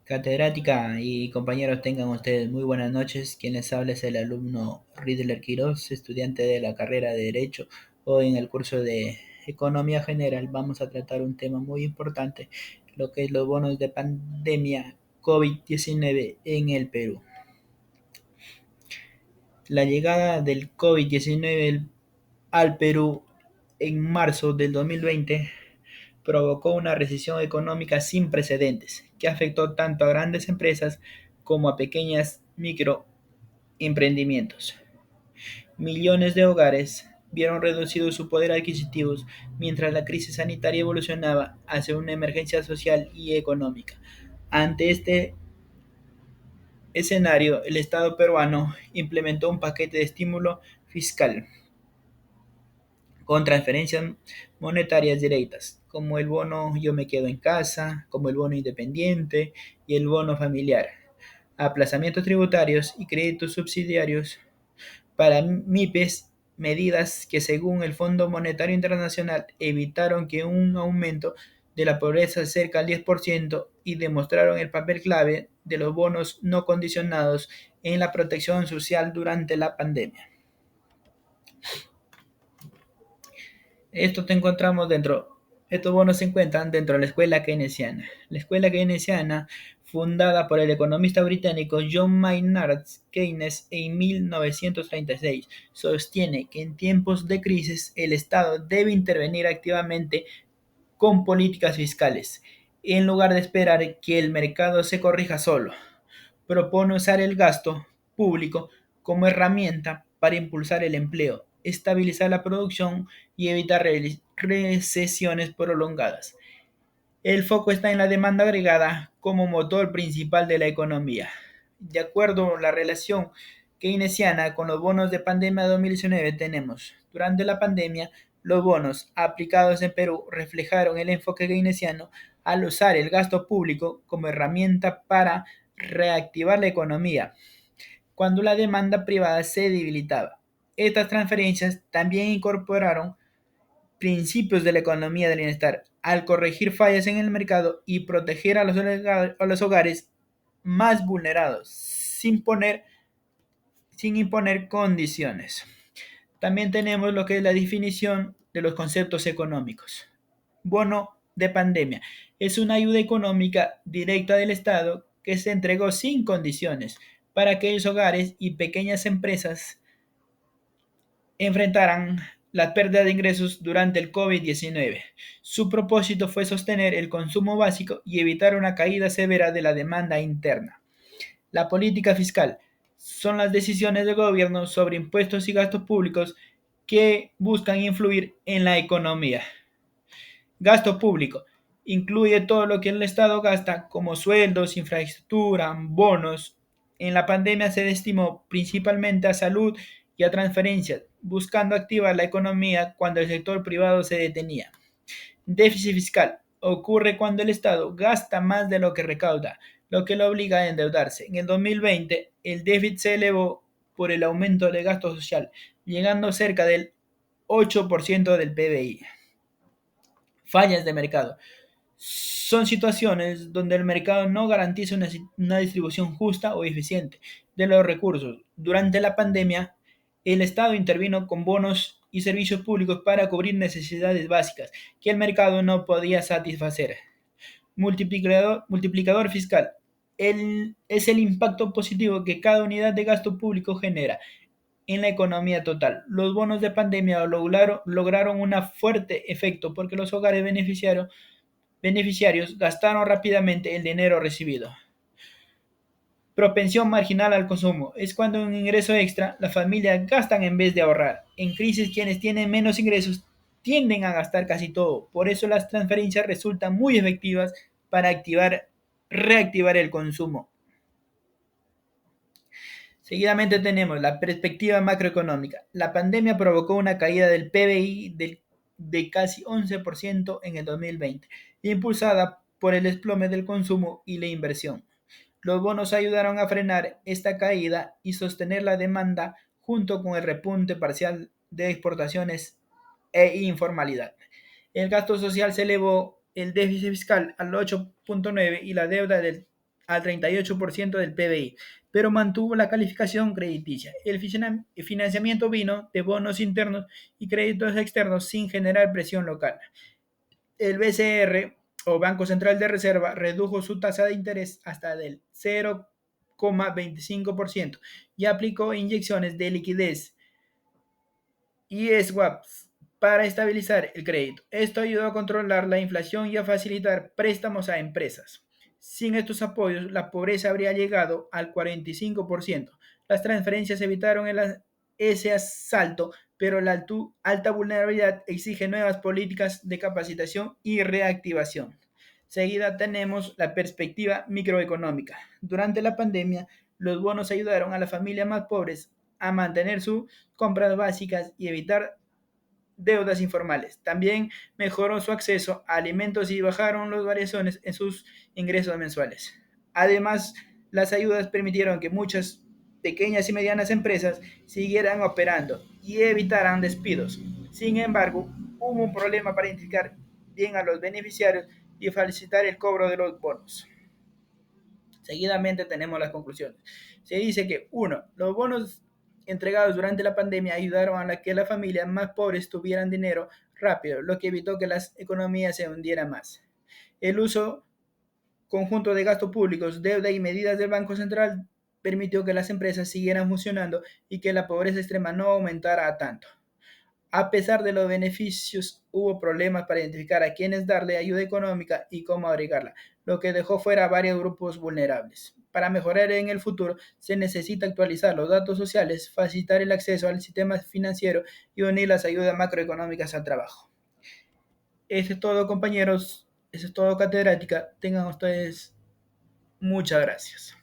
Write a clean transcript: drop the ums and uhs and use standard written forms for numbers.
Catedrática y compañeros, tengan ustedes muy buenas noches. Quien les habla es el alumno Ridler Quiroz, estudiante de la carrera de Derecho. Hoy en el curso de Economía General vamos a tratar un tema muy importante, lo que es los bonos de pandemia COVID-19 en el Perú. La llegada del COVID-19 al Perú en marzo del 2020 provocó una recesión económica sin precedentes que afectó tanto a grandes empresas como a pequeñas microemprendimientos. Millones de hogares vieron reducido su poder adquisitivo mientras la crisis sanitaria evolucionaba hacia una emergencia social y económica. Ante este escenario, el Estado peruano implementó un paquete de estímulo fiscal con transferencias monetarias directas, como el bono Yo me quedo en casa, como el bono independiente y el bono familiar, aplazamientos tributarios y créditos subsidiarios para MIPES, medidas que según el Fondo Monetario Internacional evitaron que un aumento de la pobreza cerca al 10% y demostraron el papel clave de los bonos no condicionados en la protección social durante la pandemia. Esto te encontramos dentro, estos bonos se encuentran dentro de la escuela keynesiana. La escuela keynesiana, fundada por el economista británico John Maynard Keynes en 1936, sostiene que en tiempos de crisis el Estado debe intervenir activamente con políticas fiscales, en lugar de esperar que el mercado se corrija solo. Propone usar el gasto público como herramienta para impulsar el empleo, estabilizar la producción y evitar recesiones prolongadas. El foco está en la demanda agregada como motor principal de la economía. De acuerdo a la relación keynesiana con los bonos de pandemia 2019 tenemos, durante la pandemia, los bonos aplicados en Perú reflejaron el enfoque keynesiano al usar el gasto público como herramienta para reactivar la economía cuando la demanda privada se debilitaba. Estas transferencias también incorporaron principios de la economía del bienestar al corregir fallas en el mercado y proteger a los hogares más vulnerados sin imponer condiciones. También tenemos lo que es la definición de los conceptos económicos. Bono de pandemia es una ayuda económica directa del Estado que se entregó sin condiciones para aquellos hogares y pequeñas empresas enfrentaran la pérdida de ingresos durante el COVID-19. Su propósito fue sostener el consumo básico y evitar una caída severa de la demanda interna. La política fiscal son las decisiones del gobierno sobre impuestos y gastos públicos que buscan influir en la economía. Gasto público incluye todo lo que el Estado gasta como sueldos, infraestructura, bonos. En la pandemia se destinó principalmente a salud y a transferencias, buscando activar la economía cuando el sector privado se detenía. Déficit fiscal ocurre cuando el Estado gasta más de lo que recauda, lo que lo obliga a endeudarse. En el 2020, el déficit se elevó por el aumento del gasto social, llegando cerca del 8% del PBI. Fallas de mercado. Son situaciones donde el mercado no garantiza una distribución justa o eficiente de los recursos. Durante la pandemia, el Estado intervino con bonos y servicios públicos para cubrir necesidades básicas que el mercado no podía satisfacer. Multiplicador fiscal. Es el impacto positivo que cada unidad de gasto público genera en la economía total. Los bonos de pandemia lograron un fuerte efecto porque los hogares beneficiarios gastaron rápidamente el dinero recibido. Propensión marginal al consumo. Es cuando un ingreso extra, las familias gastan en vez de ahorrar. En crisis, quienes tienen menos ingresos tienden a gastar casi todo. Por eso las transferencias resultan muy efectivas para reactivar el consumo. Seguidamente tenemos la perspectiva macroeconómica. La pandemia provocó una caída del PBI de casi 11% en el 2020, impulsada por el desplome del consumo y la inversión. Los bonos ayudaron a frenar esta caída y sostener la demanda junto con el repunte parcial de exportaciones e informalidad. El gasto social se elevó, el déficit fiscal al 8.9 y la deuda del al 38% del PBI, pero mantuvo la calificación crediticia. El financiamiento vino de bonos internos y créditos externos sin generar presión local. El BCR o Banco Central de Reserva redujo su tasa de interés hasta del 0,25% y aplicó inyecciones de liquidez y swaps para estabilizar el crédito. Esto ayudó a controlar la inflación y a facilitar préstamos a empresas. Sin estos apoyos, la pobreza habría llegado al 45%. Las transferencias evitaron ese asalto, pero la alta vulnerabilidad exige nuevas políticas de capacitación y reactivación. Seguida tenemos la perspectiva microeconómica. Durante la pandemia, los bonos ayudaron a las familias más pobres a mantener sus compras básicas y evitar deudas informales. También mejoró su acceso a alimentos y bajaron las variaciones en sus ingresos mensuales. Además, las ayudas permitieron que muchas pequeñas y medianas empresas siguieran operando y evitaran despidos. Sin embargo, hubo un problema para identificar bien a los beneficiarios y facilitar el cobro de los bonos. Seguidamente tenemos las conclusiones. Se dice que, uno, los bonos entregados durante la pandemia ayudaron a que las familias más pobres tuvieran dinero rápido, lo que evitó que las economías se hundieran más. El uso conjunto de gastos públicos, deuda y medidas del Banco Central permitió que las empresas siguieran funcionando y que la pobreza extrema no aumentara tanto. A pesar de los beneficios, hubo problemas para identificar a quiénes darle ayuda económica y cómo agregarla, lo que dejó fuera a varios grupos vulnerables. Para mejorar en el futuro, se necesita actualizar los datos sociales, facilitar el acceso al sistema financiero y unir las ayudas macroeconómicas al trabajo. Eso es todo, compañeros. Eso es todo, catedrática. Tengan ustedes muchas gracias.